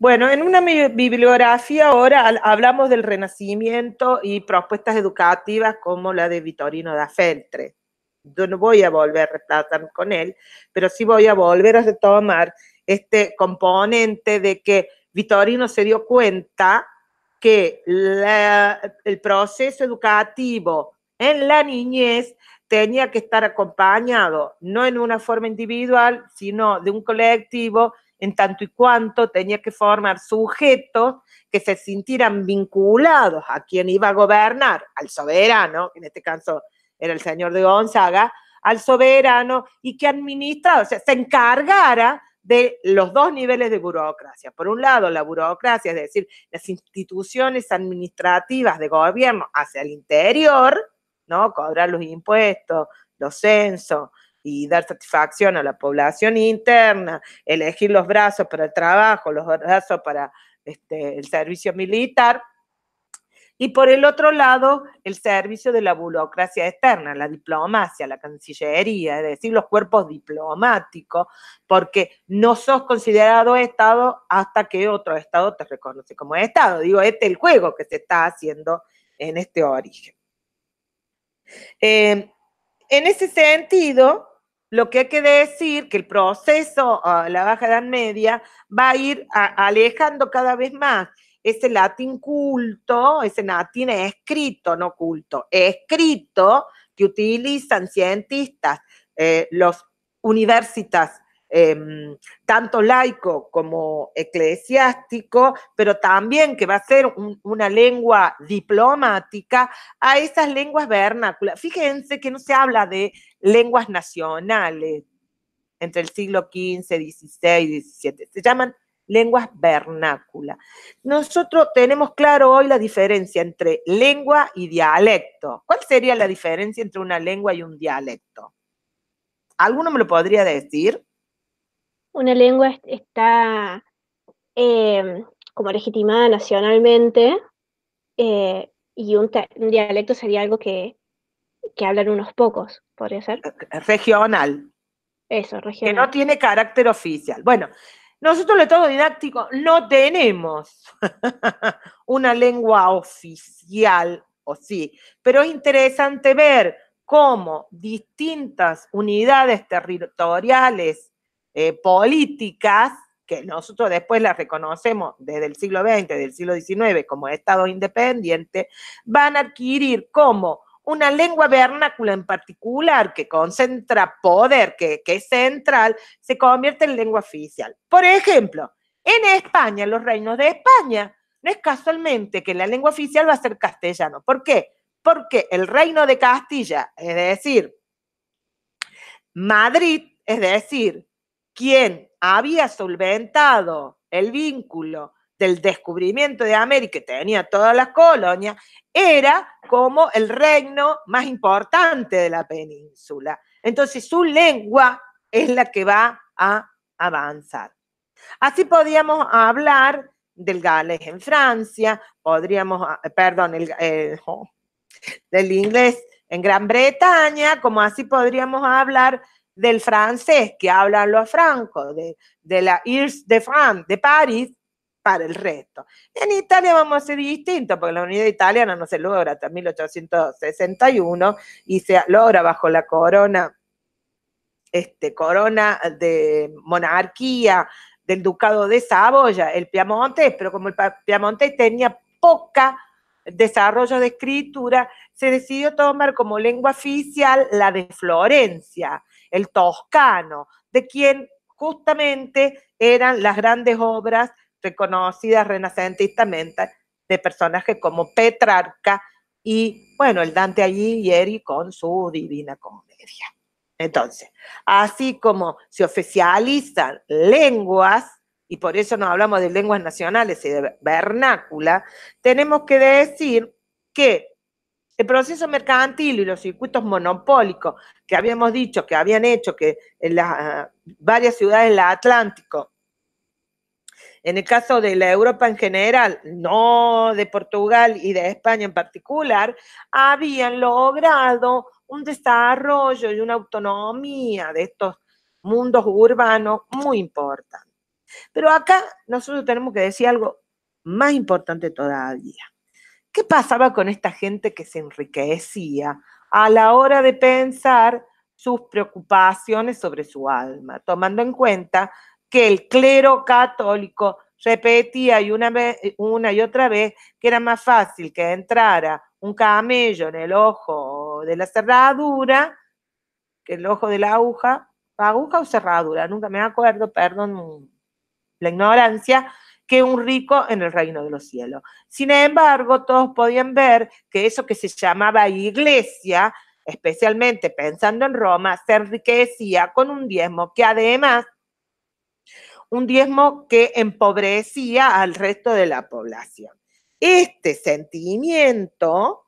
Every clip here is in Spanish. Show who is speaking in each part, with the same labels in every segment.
Speaker 1: Bueno, en una bibliografía ahora hablamos del Renacimiento y propuestas educativas como la de Vittorino da Feltre. Yo no voy a volver a retratar con él, pero sí voy a volver a retomar este componente de que Vittorino se dio cuenta que el proceso educativo en la niñez tenía que estar acompañado, no en una forma individual, sino de un colectivo, en tanto y cuanto tenía que formar sujetos que se sintieran vinculados a quien iba a gobernar, al soberano, que en este caso era el señor de Gonzaga, al soberano, y que administrara, o sea, se encargara de los dos niveles de burocracia. Por un lado, la burocracia, es decir, las instituciones administrativas de gobierno hacia el interior, ¿no? Cobrar los impuestos, los censos, y dar satisfacción a la población interna, elegir los brazos para el trabajo, los brazos para el servicio militar, y por el otro lado, el servicio de la burocracia externa, la diplomacia, la cancillería, es decir, los cuerpos diplomáticos, porque no sos considerado Estado hasta que otro Estado te reconoce como Estado. Digo, este es el juego que se está haciendo en este origen. En ese sentido, lo que hay que decir que el proceso a la Baja Edad Media va a ir alejando cada vez más ese latín culto, ese latín escrito, no culto, escrito que utilizan cientistas, los universitas, tanto laico como eclesiástico, pero también que va a ser una lengua diplomática, a esas lenguas vernáculas. Fíjense que no se habla de lenguas nacionales entre el siglo XV, XVI y XVII, se llaman lenguas vernáculas. Nosotros tenemos claro hoy la diferencia entre lengua y dialecto. ¿Cuál sería la diferencia entre una lengua y un dialecto? ¿Alguno me lo podría decir?
Speaker 2: Una lengua está como legitimada nacionalmente, y un dialecto sería algo que hablan unos pocos, ¿podría ser?
Speaker 1: Regional.
Speaker 2: Eso,
Speaker 1: Que
Speaker 2: regional.
Speaker 1: no tiene carácter oficial. Bueno, nosotros el Estado didáctico no tenemos una lengua oficial, o sí, pero es interesante ver cómo distintas unidades territoriales políticas, que nosotros después las reconocemos desde el siglo XX, del siglo XIX como estados independientes, van a adquirir como una lengua vernácula en particular que concentra poder, que es central, se convierte en lengua oficial. Por ejemplo, en España, los reinos de España, no es casualmente que la lengua oficial va a ser castellano. ¿Por qué? Porque el reino de Castilla, es decir, Madrid, es decir, quien había solventado el vínculo del descubrimiento de América, que tenía todas las colonias, era como el reino más importante de la península. Entonces su lengua es la que va a avanzar. Así podríamos hablar del galés en Francia, podríamos, perdón, del inglés en Gran Bretaña, como así podríamos hablar del francés que hablan los francos, de la IRS de France, de París, para el resto. En Italia vamos a ser distintos, porque la unidad italiana no se logra hasta 1861 y se logra bajo la corona de monarquía del ducado de Saboya, el Piamonte, pero como el Piamonte tenía poca desarrollo de escritura, se decidió tomar como lengua oficial la de Florencia, el toscano, de quien justamente eran las grandes obras reconocidas renacentistamente de personajes como Petrarca y, bueno, el Dante Alighieri con su Divina Comedia. Entonces, así como se oficializan lenguas, y por eso nos hablamos de lenguas nacionales y de vernácula, tenemos que decir que el proceso mercantil y los circuitos monopólicos que habíamos dicho que habían hecho que en las varias ciudades del Atlántico, en el caso de la Europa en general, no de Portugal y de España en particular, habían logrado un desarrollo y una autonomía de estos mundos urbanos muy importante. Pero acá nosotros tenemos que decir algo más importante todavía. ¿Qué pasaba con esta gente que se enriquecía a la hora de pensar sus preocupaciones sobre su alma, tomando en cuenta que el clero católico repetía una y otra vez que era más fácil que entrara un camello en el ojo de la cerradura que el ojo de la aguja o cerradura, nunca me acuerdo, perdón la ignorancia, que un rico en el reino de los cielos. Sin embargo, todos podían ver que eso que se llamaba iglesia, especialmente pensando en Roma, se enriquecía con un diezmo que además, un diezmo que empobrecía al resto de la población. Este sentimiento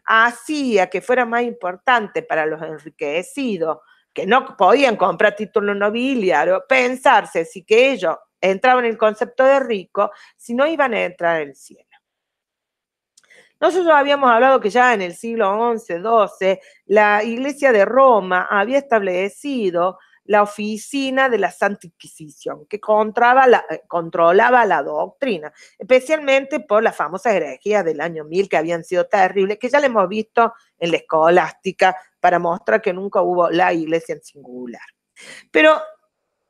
Speaker 1: hacía que fuera más importante para los enriquecidos, que no podían comprar título nobiliario, pensarse si que ellos entraban en el concepto de rico, si no iban a entrar en el cielo. Nosotros habíamos hablado que ya en el siglo XI, XII, la Iglesia de Roma había establecido la oficina de la Santa Inquisición, que controlaba la doctrina, especialmente por las famosas herejías del año 1000 que habían sido terribles, que ya le hemos visto en la escolástica para mostrar que nunca hubo la Iglesia en singular. Pero,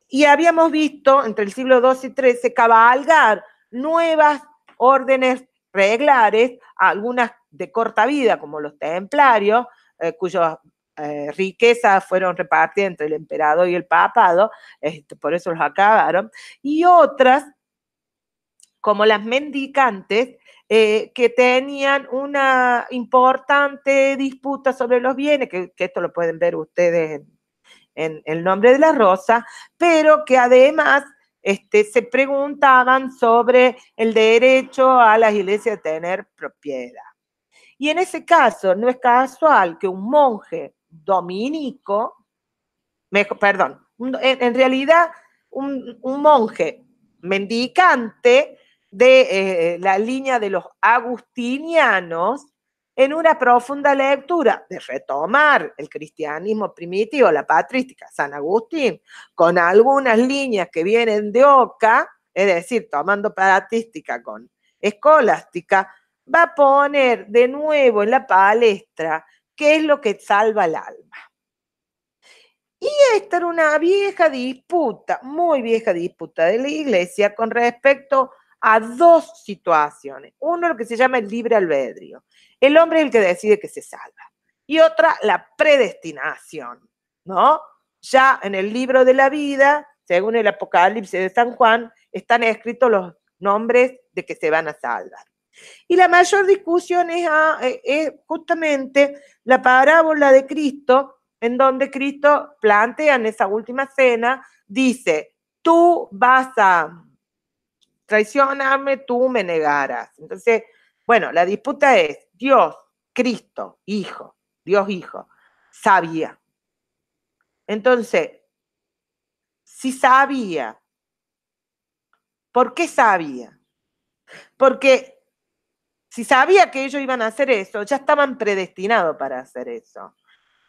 Speaker 1: y habíamos visto entre el siglo XII y XIII cabalgar nuevas órdenes reglares, algunas de corta vida, como los templarios, cuyas riquezas fueron repartidas entre el emperador y el papado, por eso los acabaron, y otras, como las mendicantes, que tenían una importante disputa sobre los bienes, que esto lo pueden ver ustedes en El nombre de la rosa, pero que además se preguntaban sobre el derecho a las iglesias de tener propiedad. Y en ese caso no es casual que un monje dominico, en realidad un monje mendicante de la línea de los agustinianos, en una profunda lectura de retomar el cristianismo primitivo, la patrística, San Agustín, con algunas líneas que vienen de Oca, es decir, tomando patrística con escolástica, va a poner de nuevo en la palestra qué es lo que salva el alma. Y esta era una vieja disputa, muy vieja disputa de la Iglesia con respecto a dos situaciones. Uno, lo que se llama el libre albedrío. El hombre es el que decide que se salva. Y otra, la predestinación, ¿no? Ya en el libro de la vida, según el Apocalipsis de San Juan, están escritos los nombres de que se van a salvar. Y la mayor discusión es justamente la parábola de Cristo, en donde Cristo plantea en esa última cena, dice, tú vas a traicionarme, tú me negarás. Entonces, bueno, la disputa es Dios, Cristo, Hijo, Dios Hijo, sabía. Entonces, si sabía, ¿por qué sabía? Porque si sabía que ellos iban a hacer eso, ya estaban predestinados para hacer eso.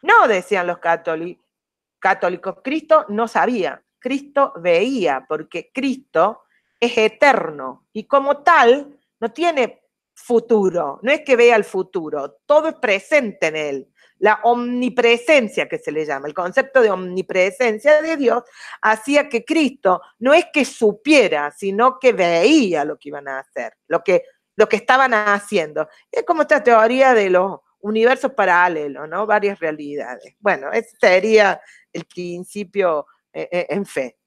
Speaker 1: No, decían los católicos, Cristo no sabía, Cristo veía, porque Cristo es eterno y como tal no tiene futuro, no es que vea el futuro, todo es presente en él. La omnipresencia que se le llama, el concepto de omnipresencia de Dios, hacía que Cristo no es que supiera, sino que veía lo que iban a hacer, lo que estaban haciendo. Es como esta teoría de los universos paralelos, ¿no? Varias realidades. Bueno, ese sería el principio en fe.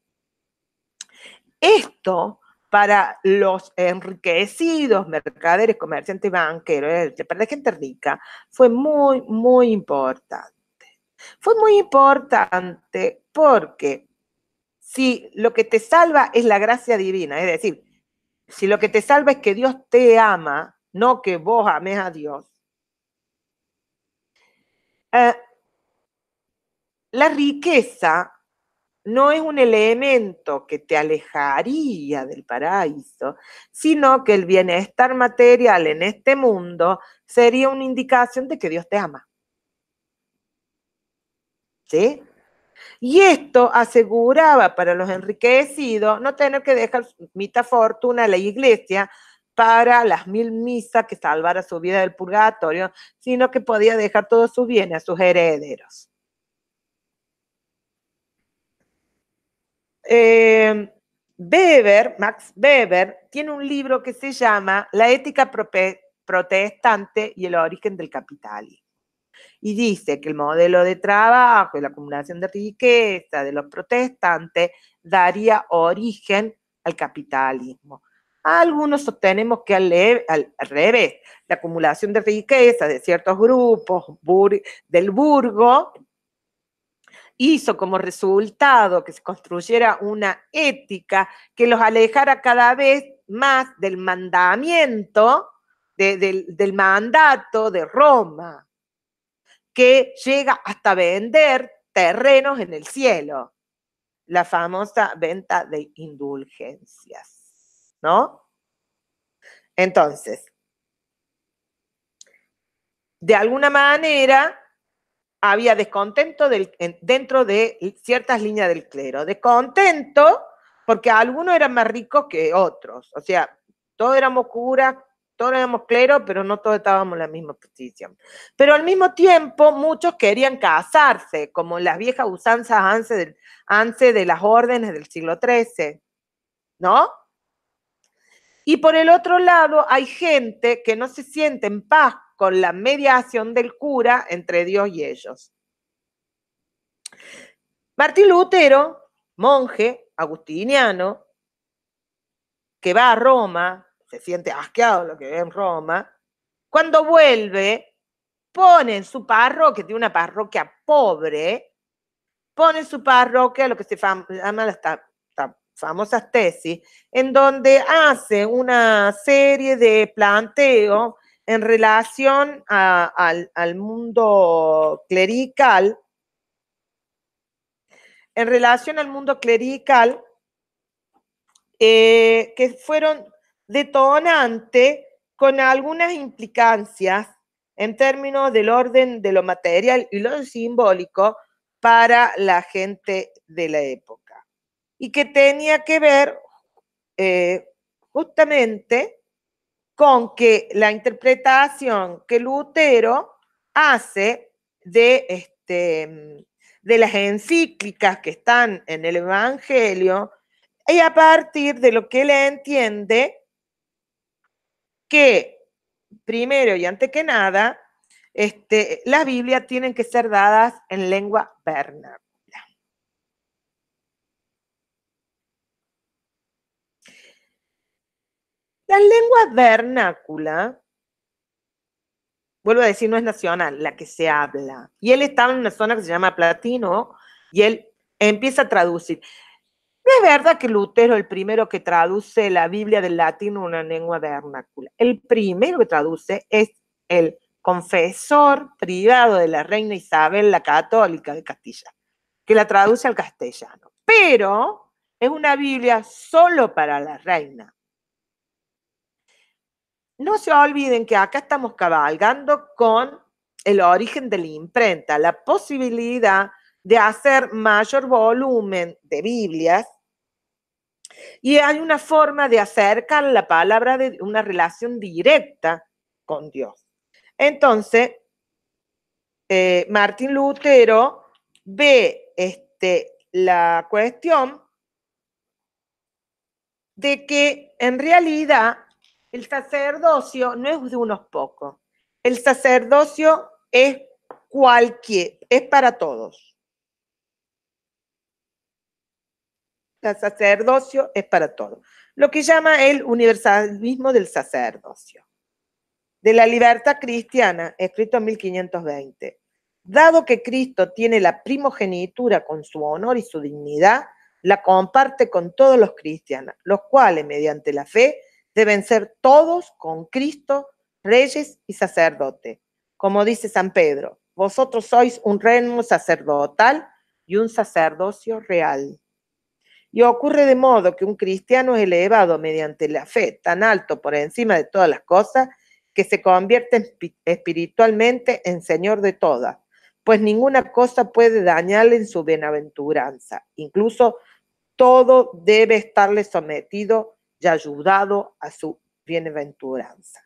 Speaker 1: Esto para los enriquecidos, mercaderes, comerciantes, banqueros, para la gente rica, fue muy, muy importante. Fue muy importante porque si lo que te salva es la gracia divina, es decir, si lo que te salva es que Dios te ama, no que vos ames a Dios, la riqueza no es un elemento que te alejaría del paraíso, sino que el bienestar material en este mundo sería una indicación de que Dios te ama. ¿Sí? Y esto aseguraba para los enriquecidos no tener que dejar mitad fortuna a la iglesia para las 1000 misas que salvara su vida del purgatorio, sino que podía dejar todos sus bienes a sus herederos. Max Weber, tiene un libro que se llama La ética protestante y el origen del capitalismo. Y dice que el modelo de trabajo y la acumulación de riqueza de los protestantes daría origen al capitalismo. Algunos sostenemos que al revés, la acumulación de riqueza de ciertos grupos del burgo hizo como resultado que se construyera una ética que los alejara cada vez más del mandamiento, del mandato de Roma, que llega hasta vender terrenos en el cielo, la famosa venta de indulgencias, ¿no? Entonces, de alguna manera había descontento dentro de ciertas líneas del clero, descontento porque algunos eran más ricos que otros, o sea, todos éramos curas, todos éramos clero, pero no todos estábamos en la misma posición. Pero al mismo tiempo, muchos querían casarse, como las viejas usanzas antes de las órdenes del siglo XIII, ¿no? Y por el otro lado, hay gente que no se siente en paz con la mediación del cura entre Dios y ellos. Martín Lutero, monje agustiniano, que va a Roma, se siente asqueado de lo que ve en Roma, cuando vuelve, pone en su parroquia, tiene una parroquia pobre, pone en su parroquia lo que se llama las famosas tesis, en donde hace una serie de planteos en relación al mundo clerical, que fueron detonantes con algunas implicancias en términos del orden de lo material y lo simbólico para la gente de la época. Y que tenía que ver justamente con que la interpretación que Lutero hace de las encíclicas que están en el Evangelio, y a partir de lo que él entiende que, primero y antes que nada, las Biblias tienen que ser dadas en lengua vernácula. La lengua vernácula, vuelvo a decir, no es nacional, la que se habla. Y él estaba en una zona que se llama Platino y él empieza a traducir. No es verdad que Lutero es el primero que traduce la Biblia del latín a una lengua vernácula. El primero que traduce es el confesor privado de la reina Isabel la Católica de Castilla, que la traduce al castellano. Pero es una Biblia solo para la reina. No se olviden que acá estamos cabalgando con el origen de la imprenta, la posibilidad de hacer mayor volumen de Biblias, y hay una forma de acercar la palabra de una relación directa con Dios. Entonces, Martín Lutero ve la cuestión de que en realidad el sacerdocio no es de unos pocos. El sacerdocio es es para todos. El sacerdocio es para todos. Lo que llama el universalismo del sacerdocio. De la libertad cristiana, escrito en 1520. Dado que Cristo tiene la primogenitura con su honor y su dignidad, la comparte con todos los cristianos, los cuales, mediante la fe, deben ser todos con Cristo, reyes y sacerdotes. Como dice San Pedro, vosotros sois un reino sacerdotal y un sacerdocio real. Y ocurre de modo que un cristiano es elevado mediante la fe tan alto por encima de todas las cosas que se convierte espiritualmente en Señor de todas, pues ninguna cosa puede dañarle en su bienaventuranza. Incluso todo debe estarle sometido y ayudado a su bienaventuranza.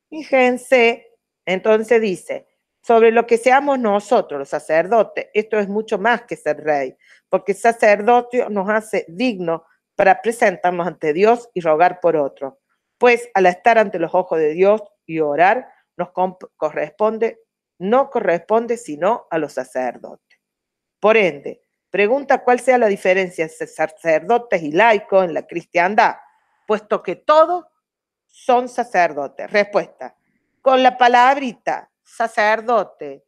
Speaker 1: Fíjense, entonces dice, sobre lo que seamos nosotros, los sacerdotes, esto es mucho más que ser rey, porque el sacerdocio nos hace dignos para presentarnos ante Dios y rogar por otros. Pues al estar ante los ojos de Dios y orar, nos corresponde, no corresponde sino a los sacerdotes. Por ende, pregunta cuál sea la diferencia entre sacerdotes y laicos en la cristiandad, puesto que todos son sacerdotes. Respuesta. Con la palabrita sacerdote,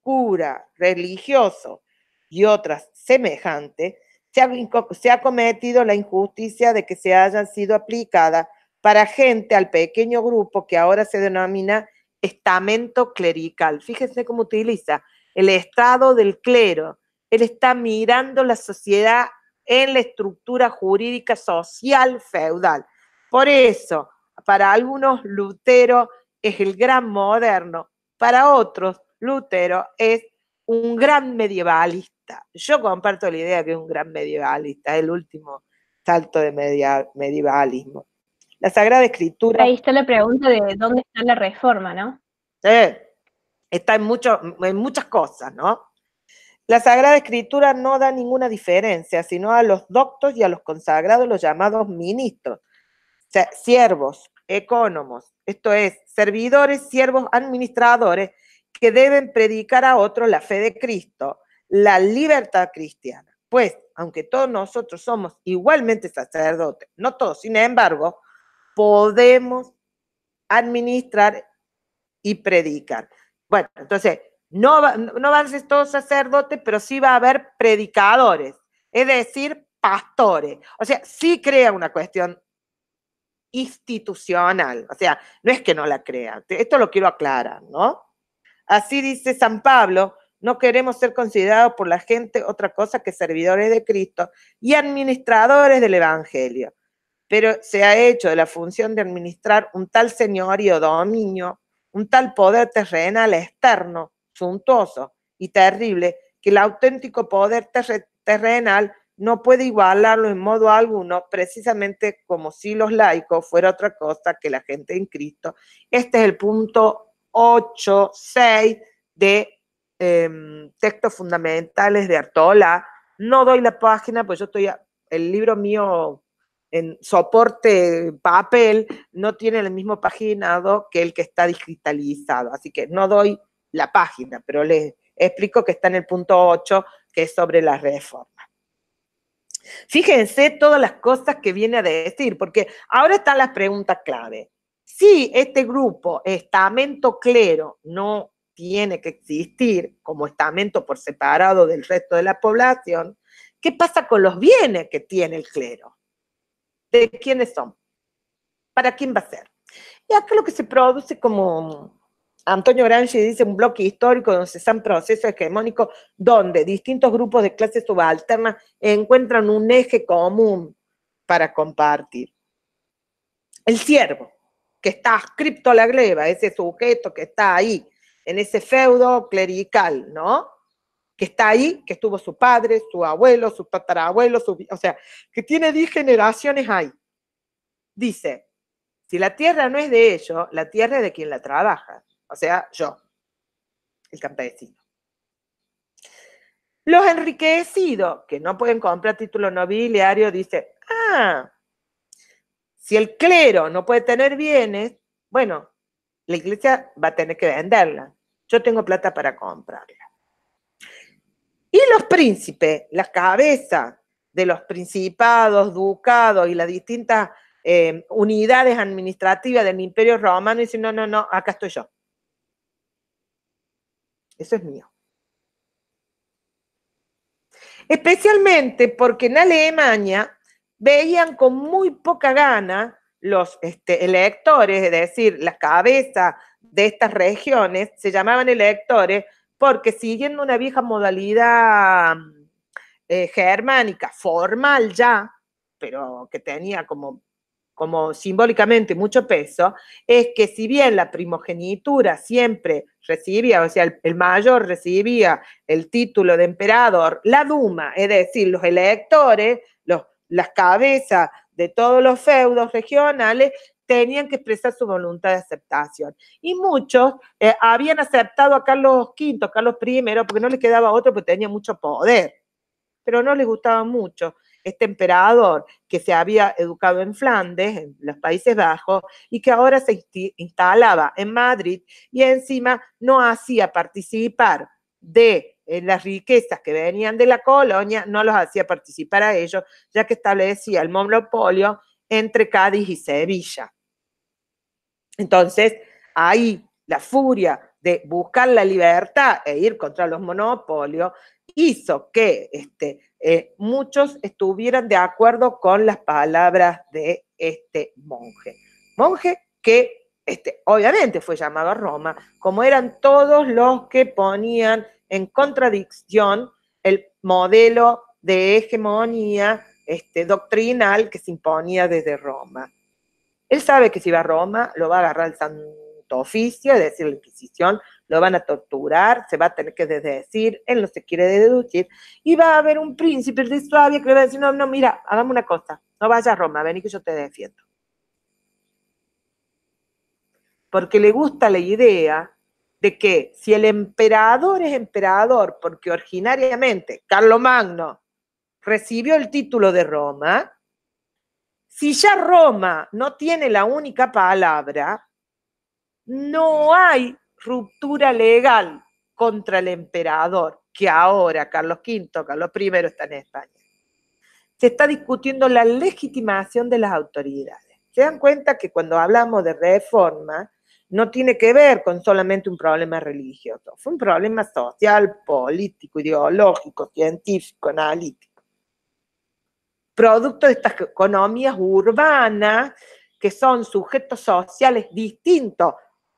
Speaker 1: cura, religioso y otras semejantes, se ha cometido la injusticia de que se hayan sido aplicadas para gente al pequeño grupo que ahora se denomina estamento clerical. Fíjense cómo utiliza el estado del clero. Él está mirando la sociedad en la estructura jurídica social feudal. Por eso, para algunos Lutero es el gran moderno, para otros Lutero es un gran medievalista. Yo comparto la idea que es un gran medievalista, es el último salto de medievalismo. La Sagrada Escritura...
Speaker 2: Ahí está la pregunta de dónde está la reforma, ¿no?
Speaker 1: Está en muchas cosas, ¿no? La Sagrada Escritura no da ninguna diferencia, sino a los doctos y a los consagrados, los llamados ministros, o sea, siervos, ecónomos, esto es, servidores, siervos, administradores, que deben predicar a otros la fe de Cristo, la libertad cristiana. Pues, aunque todos nosotros somos igualmente sacerdotes, no todos, sin embargo, podemos administrar y predicar. Bueno, entonces, no van a ser todos sacerdotes, pero sí va a haber predicadores, es decir, pastores. O sea, sí crea una cuestión institucional, o sea, no es que no la crea, esto lo quiero aclarar, ¿no? Así dice San Pablo, no queremos ser considerados por la gente otra cosa que servidores de Cristo y administradores del Evangelio, pero se ha hecho de la función de administrar un tal señorío, dominio, un tal poder terrenal externo, suntuoso y terrible, que el auténtico poder terrenal no puede igualarlo en modo alguno, precisamente como si los laicos fuera otra cosa que la gente en Cristo. Este es el punto 8.6 de textos fundamentales de Artola. No doy la página, pues yo estoy, el libro mío en soporte papel no tiene el mismo paginado que el que está digitalizado, así que no doy la página, pero les explico que está en el punto 8, que es sobre la reforma. Fíjense todas las cosas que viene a decir, porque ahora están las preguntas clave. Si este grupo, estamento clero, no tiene que existir como estamento por separado del resto de la población, ¿qué pasa con los bienes que tiene el clero? ¿De quiénes son? ¿Para quién va a ser? Y acá lo que se produce, como Antonio Gramsci dice, un bloque histórico donde se dan procesos hegemónicos donde distintos grupos de clases subalternas encuentran un eje común para compartir. El siervo, que está adscripto a la gleba, ese sujeto que está ahí, en ese feudo clerical, ¿no? Que está ahí, que estuvo su padre, su abuelo, su tatarabuelo, o sea, que tiene 10 generaciones ahí. Dice, si la tierra no es de ellos, la tierra es de quien la trabaja, o sea, yo, el campesino. Los enriquecidos, que no pueden comprar título nobiliario, dicen, si el clero no puede tener bienes, bueno, la iglesia va a tener que venderla. Yo tengo plata para comprarla. Y los príncipes, las cabezas de los principados, ducados y las distintas unidades administrativas del Imperio Romano, dicen, no, acá estoy yo. Eso es mío. Especialmente porque en Alemania veían con muy poca gana los electores, es decir, las cabezas de estas regiones, se llamaban electores porque siguiendo una vieja modalidad germánica, formal ya, pero que tenía como como simbólicamente mucho peso, es que si bien la primogenitura siempre recibía, o sea, el mayor recibía el título de emperador, la Duma, es decir, los electores, las cabezas de todos los feudos regionales, tenían que expresar su voluntad de aceptación. Y muchos habían aceptado a Carlos V, Carlos I, porque no les quedaba otro, porque tenía mucho poder, pero no les gustaba mucho este emperador que se había educado en Flandes, en los Países Bajos, y que ahora se instalaba en Madrid y encima no hacía participar de las riquezas que venían de la colonia, no los hacía participar a ellos, ya que establecía el monopolio entre Cádiz y Sevilla. Entonces, ahí la furia de buscar la libertad e ir contra los monopolios hizo que muchos estuvieran de acuerdo con las palabras de este monje. Monje que obviamente fue llamado a Roma, como eran todos los que ponían en contradicción el modelo de hegemonía doctrinal que se imponía desde Roma. Él sabe que si va a Roma lo va a agarrar el Santo Oficio, es decir, la Inquisición, lo van a torturar, se va a tener que desdecir, él no se quiere deducir, y va a haber un príncipe de Suabia que le va a decir, no, no, mira, hagamos una cosa, no vayas a Roma, vení que yo te defiendo. Porque le gusta la idea de que si el emperador es emperador, porque originariamente Carlomagno recibió el título de Roma, si ya Roma no tiene la única palabra, no hay ruptura legal contra el emperador, que ahora Carlos V, Carlos I está en España. Se está discutiendo la legitimación de las autoridades. Se dan cuenta que cuando hablamos de reforma, no tiene que ver con solamente un problema religioso, fue un problema social, político, ideológico, científico, analítico. Producto de estas economías urbanas, que son sujetos sociales distintos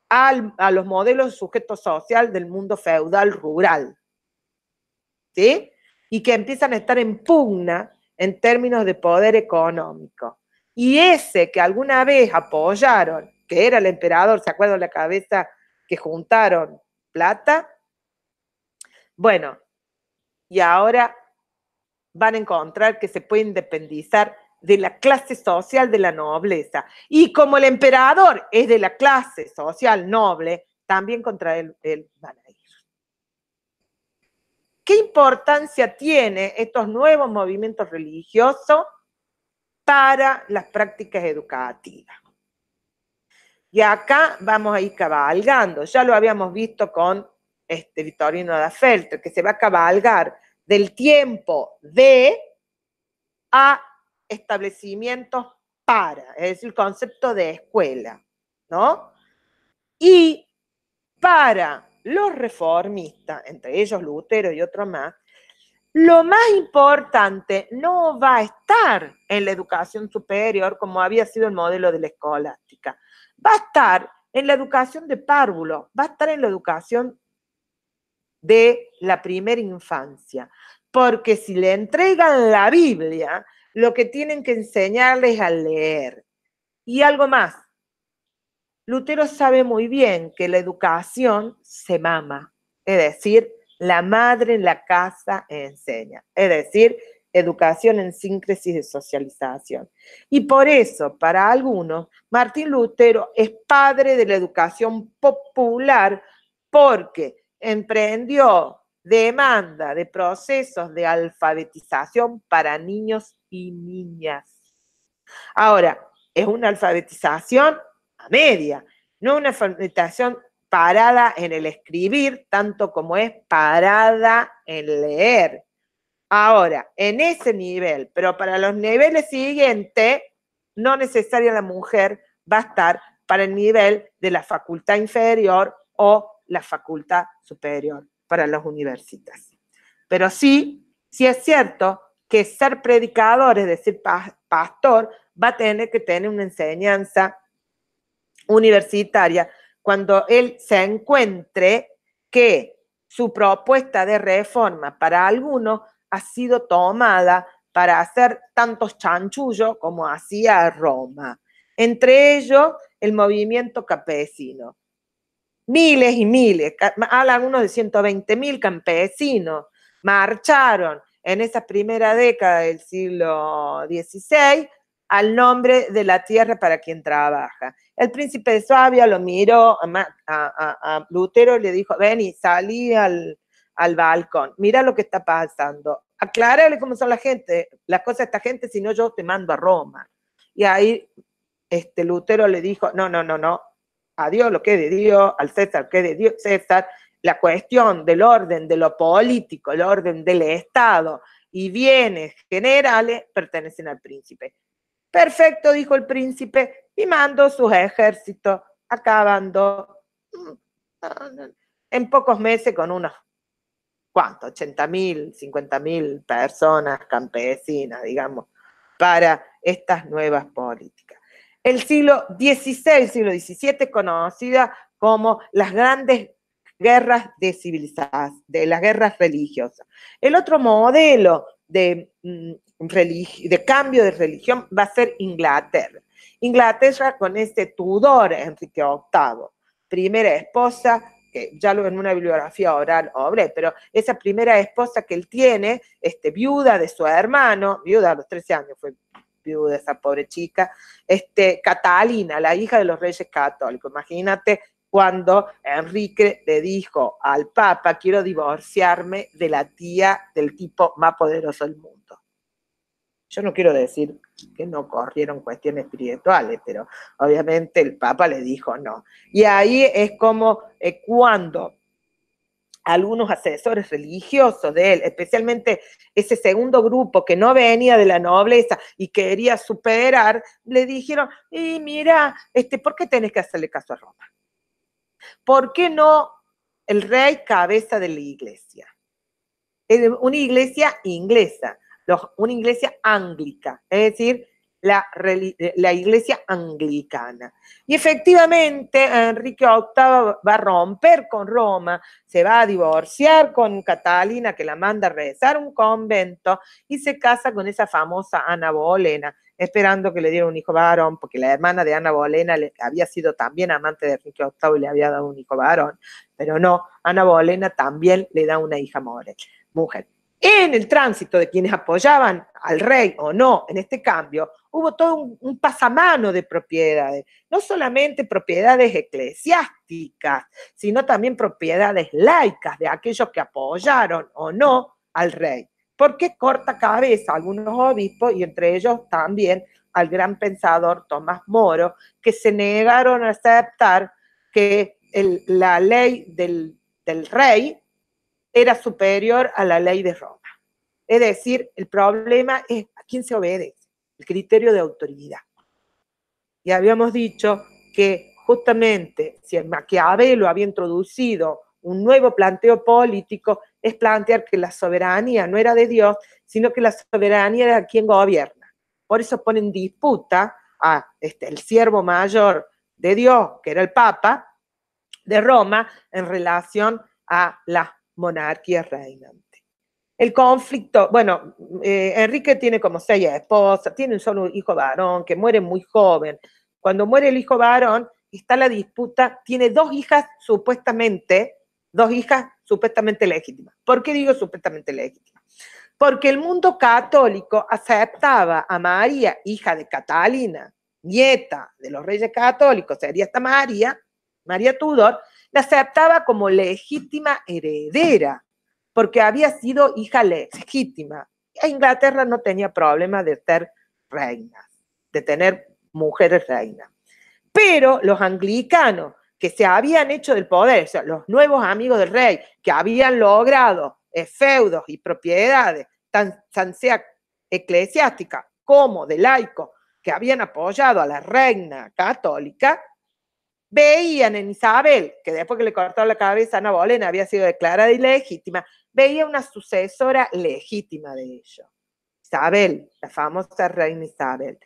Speaker 1: a los modelos de sujeto social del mundo feudal rural, ¿sí? Y que empiezan a estar en pugna en términos de poder económico. Y ese que alguna vez apoyaron, que era el emperador, ¿se acuerdan la cabeza que juntaron plata? Bueno, y ahora van a encontrar que se puede independizar de la clase social de la nobleza. Y como el emperador es de la clase social noble, también contra él van a ir. ¿Qué importancia tienen estos nuevos movimientos religiosos para las prácticas educativas? Y acá vamos a ir cabalgando. Ya lo habíamos visto con Vittorino da Feltre, que se va a cabalgar del tiempo de a establecimientos para, es decir, el concepto de escuela, ¿no? Y para los reformistas, entre ellos Lutero y otros más, lo más importante no va a estar en la educación superior como había sido el modelo de la escolástica, va a estar en la educación de párvulo, va a estar en la educación de la primera infancia, porque si le entregan la Biblia, lo que tienen que enseñarles es a leer. Y algo más, Lutero sabe muy bien que la educación se mama, es decir, la madre en la casa enseña, es decir, educación en síncresis de socialización. Y por eso, para algunos, Martín Lutero es padre de la educación popular porque emprendió demanda de procesos de alfabetización para niños y niñas. Ahora, es una alfabetización a media, no una alfabetización parada en el escribir, tanto como es parada en leer. Ahora, en ese nivel, pero para los niveles siguientes, no necesariamente la mujer va a estar para el nivel de la facultad inferior o la facultad superior para los universitas. Pero sí es cierto que ser predicador, es decir, pastor, va a tener que tener una enseñanza universitaria cuando él se encuentre que su propuesta de reforma para algunos ha sido tomada para hacer tantos chanchullos como hacía Roma. entre ellos el movimiento campesino. Miles y miles, hablan unos de 120.000 campesinos, marcharon en esa primera década del siglo XVI al nombre de la tierra para quien trabaja. El príncipe de Suabia lo miró a Lutero y le dijo, ven y salí al balcón, mira lo que está pasando, aclárale cómo son las cosas de esta gente, si no yo te mando a Roma. Y ahí Lutero le dijo, no, a Dios lo que es de Dios, al César que es de Dios, César, la cuestión del orden de lo político, el orden del Estado y bienes generales pertenecen al príncipe. Perfecto, dijo el príncipe, y mandó sus ejércitos, acabando en pocos meses con unos, ¿cuánto? 80.000, 50.000 personas campesinas, digamos, para estas nuevas políticas. El siglo XVI, siglo XVII, conocida como las grandes guerras de civilización, de las guerras religiosas. El otro modelo de cambio de religión va a ser Inglaterra. Inglaterra con Tudor, Enrique VIII, primera esposa, que ya lo en una bibliografía oral obré, pero esa primera esposa que él tiene, viuda de su hermano, viuda a los 13 años fue viuda esa pobre chica, Catalina, la hija de los reyes católicos. Imagínate cuando Enrique le dijo al Papa, quiero divorciarme de la tía del tipo más poderoso del mundo. Yo no quiero decir que no corrieron cuestiones espirituales, pero obviamente el Papa le dijo no. Y ahí es como cuando algunos asesores religiosos de él, especialmente ese segundo grupo que no venía de la nobleza y quería superar, le dijeron, y mira, ¿por qué tenés que hacerle caso a Roma? ¿Por qué no el rey cabeza de la iglesia? Una iglesia inglesa, una iglesia anglica, es decir, la iglesia anglicana. Y efectivamente Enrique VIII va a romper con Roma, se va a divorciar con Catalina, que la manda a rezar un convento, y se casa con esa famosa Ana Bolena, esperando que le diera un hijo varón, porque la hermana de Ana Bolena había sido también amante de Enrique VIII y le había dado un hijo varón, pero no, Ana Bolena también le da una hija mujer. En el tránsito de quienes apoyaban al rey o no en este cambio, hubo todo un pasamano de propiedades, no solamente propiedades eclesiásticas, sino también propiedades laicas de aquellos que apoyaron o no al rey. Porque corta cabeza a algunos obispos y entre ellos también al gran pensador Tomás Moro, que se negaron a aceptar que la ley del rey era superior a la ley de Roma. Es decir, el problema es a quién se obedece, el criterio de autoridad. Y habíamos dicho que justamente si el Maquiavelo había introducido un nuevo planteo político, es plantear que la soberanía no era de Dios, sino que la soberanía era de quien gobierna. Por eso pone en disputa a el siervo mayor de Dios, que era el Papa de Roma, en relación a la monarquía reinante. El conflicto, bueno, Enrique tiene como 6 esposas, tiene un solo hijo varón que muere muy joven. Cuando muere el hijo varón, está la disputa, tiene 2 hijas supuestamente legítimas. ¿Por qué digo supuestamente legítimas? Porque el mundo católico aceptaba a María, hija de Catalina, nieta de los reyes católicos, sería esta María Tudor, la aceptaba como legítima heredera, porque había sido hija legítima. E Inglaterra no tenía problema de ser reinas, de tener mujeres reinas. Pero los anglicanos que se habían hecho del poder, o sea, los nuevos amigos del rey, que habían logrado feudos y propiedades, tan sea eclesiástica como de laico, que habían apoyado a la reina católica, veían en Isabel, que después que le cortó la cabeza a Ana Bolena había sido declarada ilegítima, veía una sucesora legítima de ellos. Isabel, la famosa reina Isabel.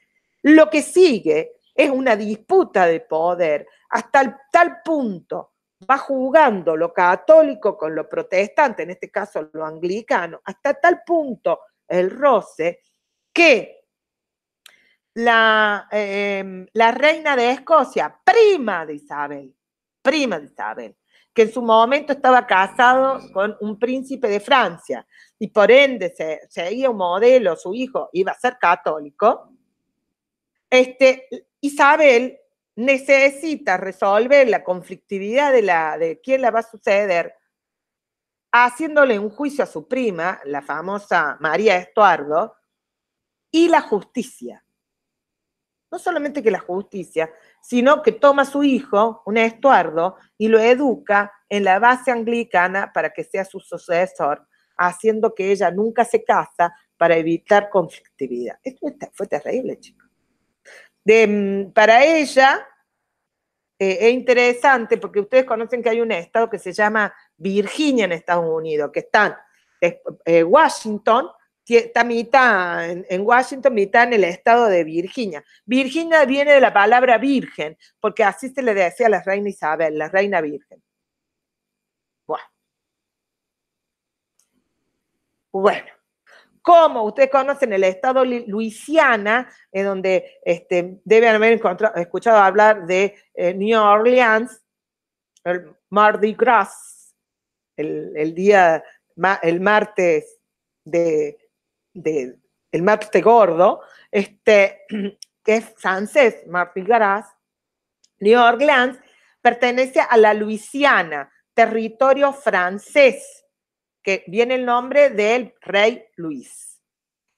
Speaker 1: Lo que sigue es una disputa de poder hasta tal punto va jugando lo católico con lo protestante, en este caso lo anglicano, hasta tal punto el roce que la reina de Escocia, prima de Isabel, que en su momento estaba casado con un príncipe de Francia y por ende seguía un modelo, su hijo iba a ser católico. Isabel necesita resolver la conflictividad de quién la va a suceder haciéndole un juicio a su prima, la famosa María Estuardo, y la justicia. No solamente que la justicia, sino que toma a su hijo, un Estuardo, y lo educa en la base anglicana para que sea su sucesor, haciendo que ella nunca se casa para evitar conflictividad. Esto fue terrible, chicos. Para ella, es interesante porque ustedes conocen que hay un estado que se llama Virginia en Estados Unidos, que están Washington, está mitad en Washington, mitad en el estado de Virginia. Virginia viene de la palabra virgen, porque así se le decía a la reina Isabel, la reina virgen. Bueno. Como ustedes conocen el estado Luisiana, en donde deben haber escuchado hablar de New Orleans, el Mardi Gras, el martes el martes gordo, que es francés, Mardi Gras. New Orleans pertenece a la Luisiana, territorio francés, que viene el nombre del rey Luis.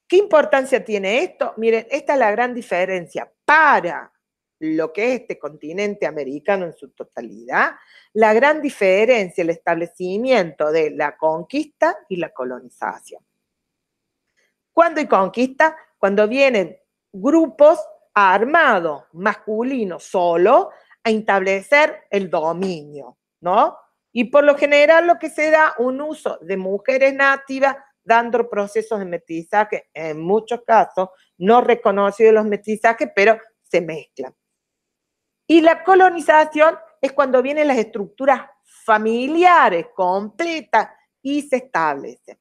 Speaker 1: ¿Qué importancia tiene esto? Miren, esta es la gran diferencia para lo que es este continente americano en su totalidad, la gran diferencia, el establecimiento de la conquista y la colonización. ¿Cuándo hay conquista? Cuando vienen grupos armados, masculinos solo, a establecer el dominio, ¿no? Y por lo general lo que se da un uso de mujeres nativas dando procesos de mestizaje, en muchos casos no reconocidos los mestizajes, pero se mezclan. Y la colonización es cuando vienen las estructuras familiares completas y se establecen.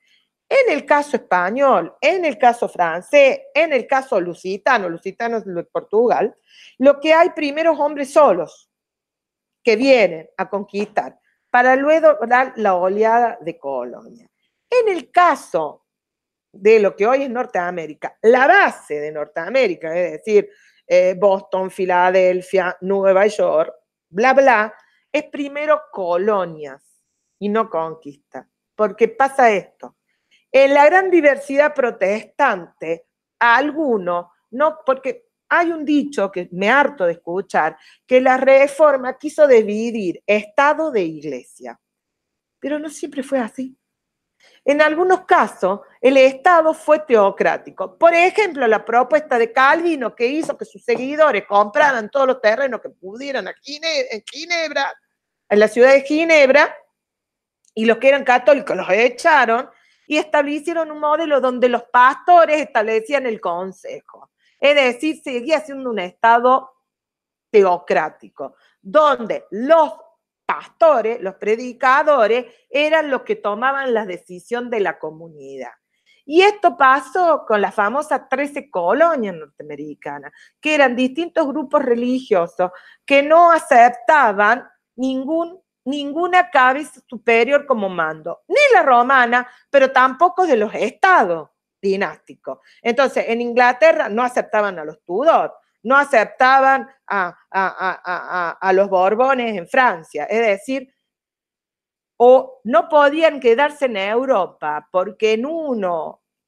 Speaker 1: En el caso español, en el caso francés, en el caso lusitano es de Portugal, lo que hay primero hombres solos que vienen a conquistar para luego dar la oleada de colonia. En el caso de lo que hoy es Norteamérica, la base de Norteamérica, es decir, Boston, Filadelfia, Nueva York, bla, bla, es primero colonias y no conquista. Porque pasa esto. En la gran diversidad protestante, a algunos, no, porque hay un dicho que me harto de escuchar, que la Reforma quiso dividir Estado de Iglesia. Pero no siempre fue así. En algunos casos, el Estado fue teocrático. Por ejemplo, la propuesta de Calvino que hizo que sus seguidores compraran todos los terrenos que pudieran aquí en Ginebra, en la ciudad de Ginebra, y los que eran católicos los echaron y establecieron un modelo donde los pastores establecían el consejo. Es decir, seguía siendo un Estado teocrático, donde los pastores, los predicadores, eran los que tomaban la decisión de la comunidad. Y esto pasó con las famosas 13 colonias norteamericanas, que eran distintos grupos religiosos que no aceptaban ninguna cabeza superior como mando, ni la romana, pero tampoco de los estados dinásticos. Entonces, en Inglaterra no aceptaban a los Tudor, no aceptaban a los Borbones en Francia, es decir, o no podían quedarse en Europa porque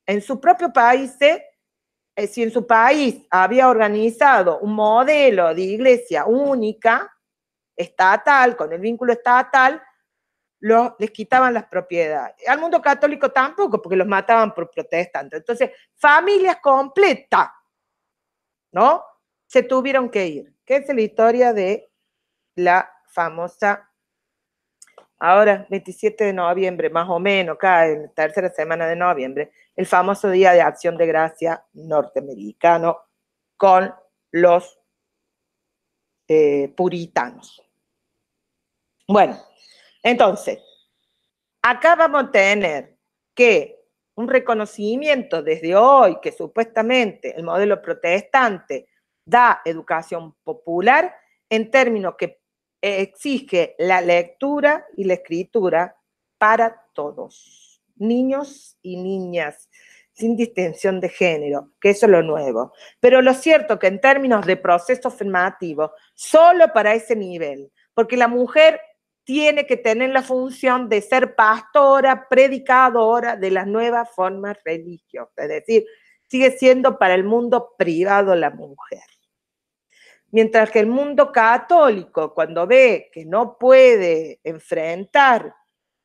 Speaker 1: en su propio país, si en su país había organizado un modelo de iglesia única, estatal, con el vínculo estatal, les quitaban las propiedades. Al mundo católico tampoco, porque los mataban por protestantes. Entonces, familias completas, ¿no? Se tuvieron que ir. ¿Qué es la historia de la famosa, ahora 27 de noviembre, más o menos, en la tercera semana de noviembre, el famoso Día de Acción de Gracia norteamericano con los puritanos? Bueno, entonces, acá vamos a tener que un reconocimiento desde hoy que supuestamente el modelo protestante da educación popular en términos que exige la lectura y la escritura para todos, niños y niñas, sin distinción de género, que eso es lo nuevo. Pero lo cierto que en términos de proceso formativo, solo para ese nivel, porque la mujer tiene que tener la función de ser pastora, predicadora de las nuevas formas religiosas, es decir, sigue siendo para el mundo privado la mujer. Mientras que el mundo católico, cuando ve que no puede enfrentar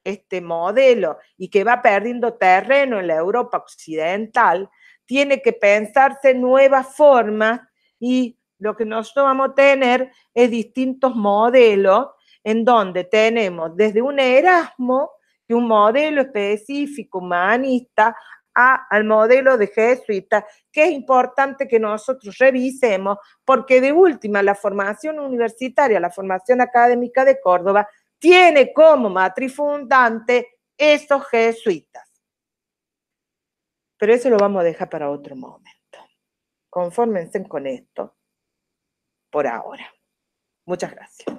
Speaker 1: este modelo y que va perdiendo terreno en la Europa occidental, tiene que pensarse nuevas formas y lo que nosotros vamos a tener es distintos modelos en donde tenemos desde un Erasmo, que un modelo específico humanista, al modelo de jesuita, que es importante que nosotros revisemos, porque de última la formación universitaria, la formación académica de Córdoba, tiene como matriz fundante esos jesuitas. Pero eso lo vamos a dejar para otro momento. Confórmense con esto por ahora. Muchas gracias.